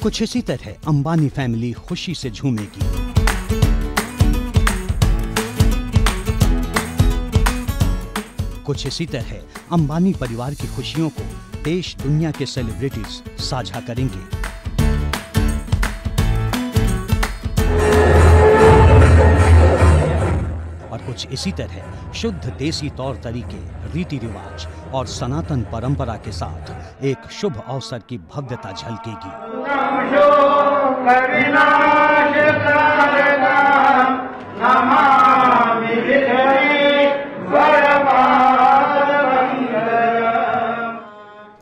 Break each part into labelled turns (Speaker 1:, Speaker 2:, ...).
Speaker 1: कुछ इसी तरह अंबानी फैमिली खुशी से झूमेगी। कुछ इसी तरह अंबानी परिवार की खुशियों को देश दुनिया के सेलिब्रिटीज साझा करेंगे। और कुछ इसी तरह शुद्ध देसी तौर तरीके, रीति रिवाज और सनातन परंपरा के साथ एक शुभ अवसर की भव्यता झलकेगी।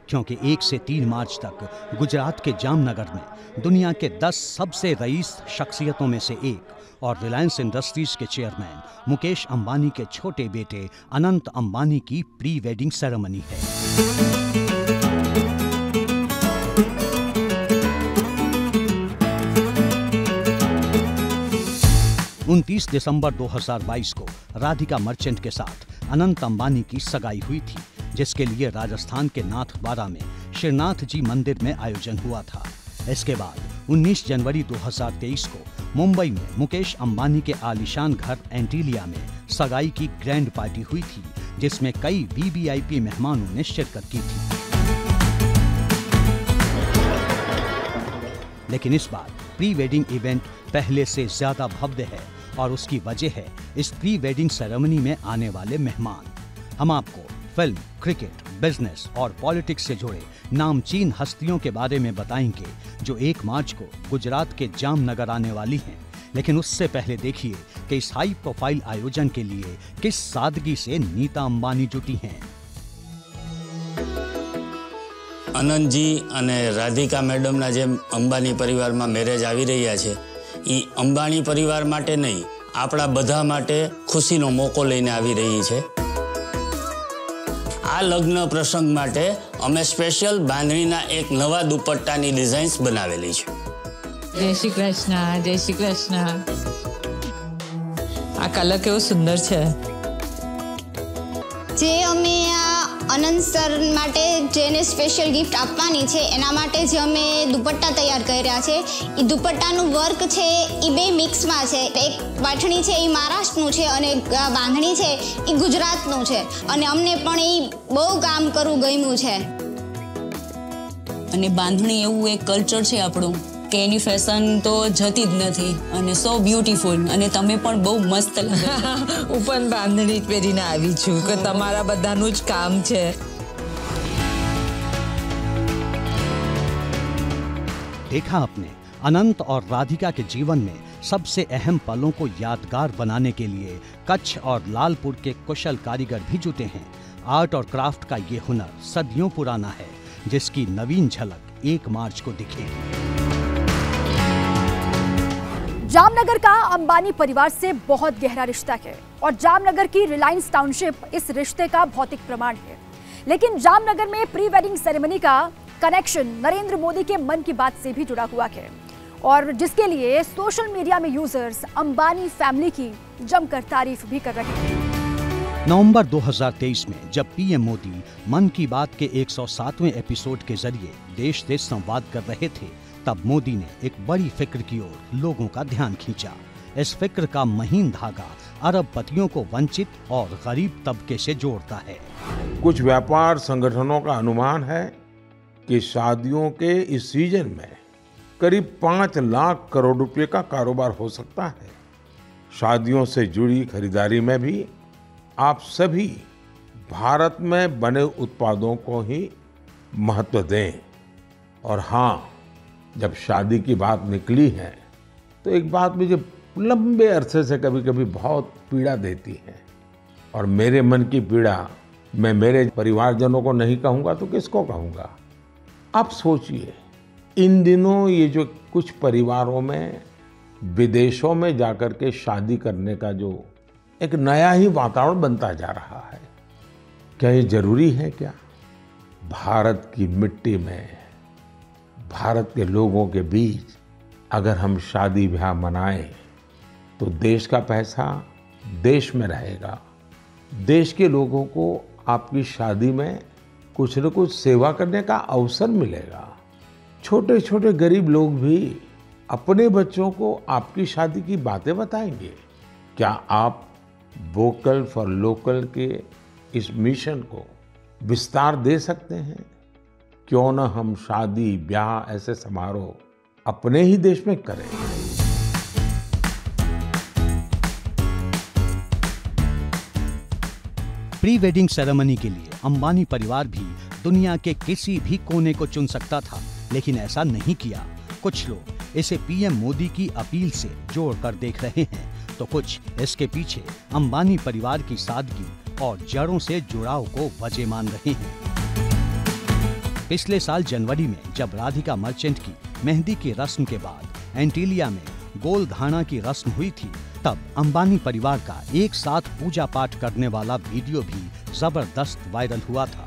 Speaker 1: क्योंकि 1 से 3 मार्च तक गुजरात के जामनगर में दुनिया के 10 सबसे रईस शख्सियतों में से एक और रिलायंस इंडस्ट्रीज के चेयरमैन मुकेश अंबानी के छोटे बेटे अनंत अंबानी की प्री वेडिंग सेरेमनी है। 29 दिसंबर 2022 को राधिका मर्चेंट के साथ अनंत अंबानी की सगाई हुई थी, जिसके लिए राजस्थान के नाथद्वारा में श्रीनाथ जी मंदिर में आयोजन हुआ था। इसके बाद 19 जनवरी 2023 को मुंबई में मुकेश अंबानी के आलीशान घर एंटीलिया में सगाई की ग्रैंड पार्टी हुई थी, जिसमें कई वीवीआईपी मेहमानों ने शिरकत की थी। लेकिन इस बार प्री वेडिंग इवेंट पहले से ज्यादा भव्य है और उसकी वजह है इस प्री वेडिंग सेरेमनी में आने वाले मेहमान। हम आपको फिल्म, क्रिकेट, बिजनेस और पॉलिटिक्स से जुड़े नामचीन हस्तियों के बारे में बताएंगे जो 1 मार्च को गुजरात के जामनगर आने वाली हैं। लेकिन उससे पहले देखिए कि इस हाई प्रोफाइल आयोजन के लिए किस सादगी से नीता अंबानी जुटी हैं।
Speaker 2: आनंदजी અને રાધિકા મેડમના જે અંબાની પરિવારમાં મેરેજ આવી રહ્યા છે એ અંબાણી પરિવાર માટે નહીં, આપણા બધા માટે ખુશીનો મોકો લઈને આવી રહી છે। આ લગ્ન પ્રસંગ માટે અમે સ્પેશિયલ બાંધણીના એક નવા દુપટ્ટાની ડિઝાઇન્સ બનાવેલી છે।
Speaker 3: જય શ્રી કૃષ્ણ, જય શ્રી કૃષ્ણ। આ કલર કેવો સુંદર છે।
Speaker 4: જે અમે આ અનંત સર માટે જેને સ્પેશિયલ ગિફ્ટ આપવાની છે એના માટે જે અમે દુપટ્ટા તૈયાર કર્યા છે, એ દુપટ્ટાનું વર્ક છે એ બે મિક્સમાં છે। એક પાઠણી છે એ મહારાષ્ટ્રનું છે અને બાંધણી છે એ ગુજરાતનું છે અને અમને પણ એ બહુ કામ કરવું ગમ્યું છે।
Speaker 5: અને બાંધણી એવું એક કલ્ચર છે આપણું કે એની ફેશન તો જતી જ નથી અને સો બ્યુટીફુલ અને તમે પણ બહુ મસ્ત લાગો છો।
Speaker 3: હું પણ બાંધણી પહેરીને આવી છું કે તમારા બધાનું જ કામ છે।
Speaker 1: देखा आपने, अनंत और राधिका के जीवन में सबसे अहम पलों को यादगार बनाने के लिए कच्छ और लालपुर के कुशल कारीगर भी जुटे हैं। आर्ट और क्राफ्ट का ये हुनर सदियों पुराना है, जिसकी नवीन झलक 1 मार्च को दिखेगी।
Speaker 6: जामनगर का अंबानी परिवार से बहुत गहरा रिश्ता है और जामनगर की रिलायंस टाउनशिप इस रिश्ते का भौतिक प्रमाण है। लेकिन जामनगर में प्री वेडिंग सेरेमनी का कनेक्शन नरेंद्र मोदी के मन की बात से भी जुड़ा हुआ है और जिसके लिए सोशल मीडिया में यूजर्स अंबानी फैमिली की जमकर तारीफ भी कर रहे हैं।
Speaker 1: नवंबर 2023 में जब पीएम मोदी मन की बात के 107वें एपिसोड के जरिए देश से संवाद कर रहे थे, तब मोदी ने एक बड़ी फिक्र की ओर लोगों का ध्यान खींचा। इस फिक्र का महीन धागा अरबपतियों को वंचित और गरीब तबके से जोड़ता है।
Speaker 7: कुछ व्यापार संगठनों का अनुमान है कि शादियों के इस सीजन में करीब 5 लाख करोड़ रुपए का कारोबार हो सकता है। शादियों से जुड़ी खरीदारी में भी आप सभी भारत में बने उत्पादों को ही महत्व दें। और हाँ, जब शादी की बात निकली है तो एक बात मुझे लंबे अरसे से कभी कभी बहुत पीड़ा देती है, और मेरे मन की पीड़ा मैं मेरे परिवारजनों को नहीं कहूँगा तो किसको कहूँगा। आप सोचिए, इन दिनों ये जो कुछ परिवारों में विदेशों में जाकर के शादी करने का जो एक नया ही वातावरण बनता जा रहा है, क्या ये जरूरी है? क्या भारत की मिट्टी में, भारत के लोगों के बीच अगर हम शादी ब्याह मनाएं तो देश का पैसा देश में रहेगा। देश के लोगों को आपकी शादी में कुछ न कुछ सेवा करने का अवसर मिलेगा। छोटे छोटे गरीब लोग भी अपने बच्चों को आपकी शादी की बातें बताएंगे। क्या आप वोकल फॉर लोकल के इस मिशन को विस्तार दे सकते हैं? क्यों न हम शादी ब्याह ऐसे समारोह अपने ही देश में करें।
Speaker 1: प्री वेडिंग सेरेमनी के लिए अंबानी परिवार भी दुनिया के किसी भी कोने को चुन सकता था, लेकिन ऐसा नहीं किया। कुछ लोग इसे पीएम मोदी की अपील से जोड़कर देख रहे हैं, तो कुछ इसके पीछे अंबानी परिवार की सादगी और जड़ों से जुड़ाव को वजह मान रहे हैं। पिछले साल जनवरी में जब राधिका मर्चेंट की मेहंदी की रस्म के बाद एंटीलिया में गोल घाना की रस्म हुई थी, तब अंबानी परिवार का एक साथ पूजा पाठ करने वाला वीडियो भी जबरदस्त वायरल हुआ था।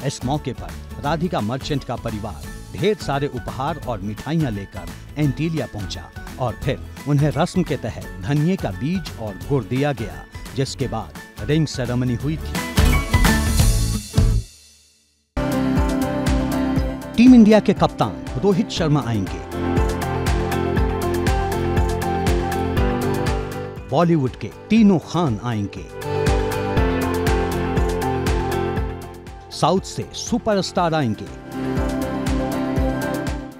Speaker 1: इस मौके पर राधिका मर्चेंट का परिवार ढेर सारे उपहार और मिठाइयां लेकर एंटीलिया पहुंचा और फिर उन्हें रस्म के तहत धनिये का बीज और गुड़ दिया गया, जिसके बाद रिंग सेरेमनी हुई थी। टीम इंडिया के कप्तान रोहित शर्मा आएंगे। बॉलीवुड के तीनों खान आएंगे। साउथ से सुपरस्टार आएंगे।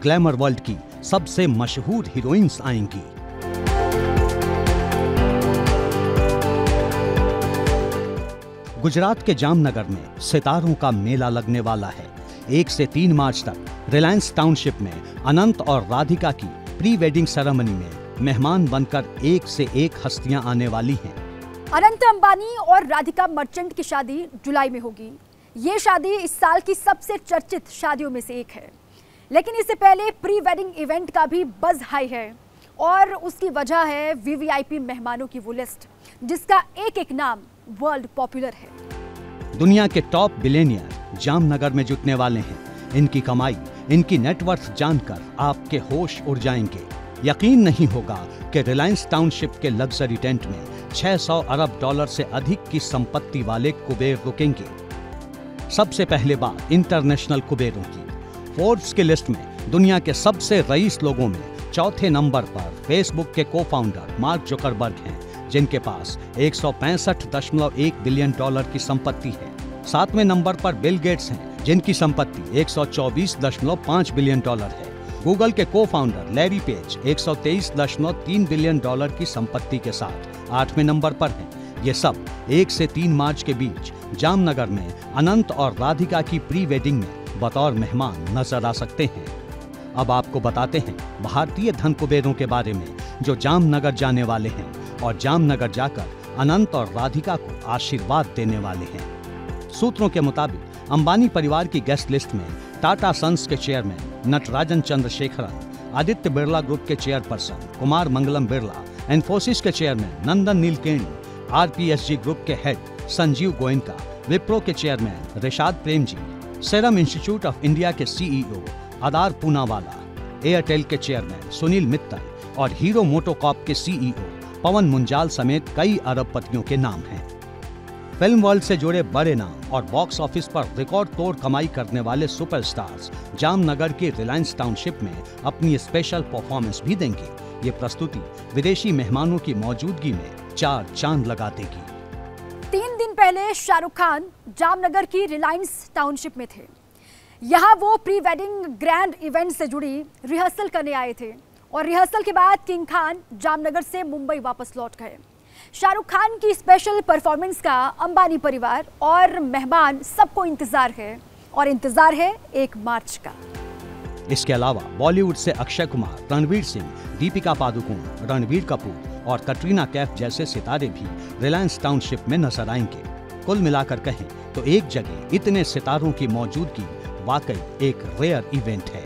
Speaker 1: ग्लैमर वर्ल्ड की सबसे मशहूर हीरोइंस आएंगी। गुजरात के जामनगर में सितारों का मेला लगने वाला है। 1 से 3 मार्च तक रिलायंस टाउनशिप में अनंत और राधिका की प्री वेडिंग सेरेमनी में मेहमान बनकर एक से एक हस्तियां आने वाली हैं।
Speaker 6: अनंत अंबानी और राधिका मर्चेंट की शादी जुलाई में होगी। ये शादी इस साल की सबसे चर्चित शादियों में से एक है, लेकिन इससे पहले प्री वेडिंग इवेंट का भी बज़ हाई है और उसकी वजह है वीवीआईपी मेहमानों की वो लिस्ट, जिसका एक एक नाम वर्ल्ड पॉपुलर है।
Speaker 1: दुनिया के टॉप बिलियनियर जामनगर में जुटने वाले हैं। इनकी कमाई, इनकी नेटवर्थ जानकर आपके होश उड़ जाएंगे। यकीन नहीं होगा कि रिलायंस टाउनशिप के लग्जरी टेंट में 600 अरब डॉलर से अधिक की संपत्ति वाले कुबेर रुकेंगे। सबसे पहले बात इंटरनेशनल कुबेरों की। फोर्ब्स की लिस्ट में दुनिया के सबसे रईस लोगों में चौथे नंबर पर फेसबुक के को-फाउंडर मार्क जुकरबर्ग हैं, जिनके पास 165.1 बिलियन डॉलर की संपत्ति है। 7वें नंबर पर बिल गेट्स हैं, जिनकी संपत्ति 124.5 बिलियन डॉलर है। गूगल के co-founder Larry Page 123.3 billion dollar की संपत्ति के साथ 8वें नंबर पर हैं। ये सब 1 से 3 मार्च के बीच जामनगर में अनंत और राधिका की प्री वेडिंग में बतौर मेहमान नजर आ सकते हैं। अब आपको बताते हैं भारतीय धन कुबेरों के बारे में, जो जामनगर जाने वाले हैं और जामनगर जाकर अनंत और राधिका को आशीर्वाद देने वाले हैं। सूत्रों के मुताबिक अंबानी परिवार की गेस्ट लिस्ट में टाटा सन्स के चेयरमैन नटराजन चंद्रशेखरन, आदित्य बिरला ग्रुप के चेयरपर्सन कुमार मंगलम बिरला, इन्फोसिस के चेयरमैन नंदन नीलकेणी, आरपीएसजी ग्रुप के हेड संजीव गोयनका, विप्रो के chairman Rishad Premji, serum institute of India के सीईओ अदार पूनावाला, एयरटेल के चेयरमैन सुनील मित्तल और हीरो मोटोकॉर्प के सीईओ पवन मुंजाल समेत कई अरबपतियों के नाम हैं। फिल्म वर्ल्ड से जुड़े बड़े नाम और बॉक्स ऑफिस पर रिकॉर्ड तोड़ कमाई करने वाले सुपरस्टार्स जामनगर के रिलायंस टाउनशिप में अपनी स्पेशल परफॉर्मेंस भी देंगे। ये प्रस्तुति विदेशी मेहमानों की मौजूदगी में 4 चांद लगा देगी।
Speaker 6: 3 दिन पहले शाहरुख खान जामनगर की रिलायंस टाउनशिप में थे। यहाँ वो प्री वेडिंग ग्रैंड इवेंट से जुड़ी रिहर्सल करने आए थे और रिहर्सल के बाद किंग खान जामनगर से मुंबई वापस लौट गए। शाहरुख खान की स्पेशल परफॉर्मेंस का अंबानी परिवार और मेहमान सबको इंतजार है, और इंतजार है 1 मार्च का।
Speaker 1: इसके अलावा बॉलीवुड से अक्षय कुमार, रणवीर सिंह, दीपिका पादुकोण, रणबीर कपूर और कटरीना कैफ जैसे सितारे भी रिलायंस टाउनशिप में नजर आएंगे। कुल मिलाकर कहें तो एक जगह इतने सितारों की मौजूदगी वाकई एक रेयर इवेंट है।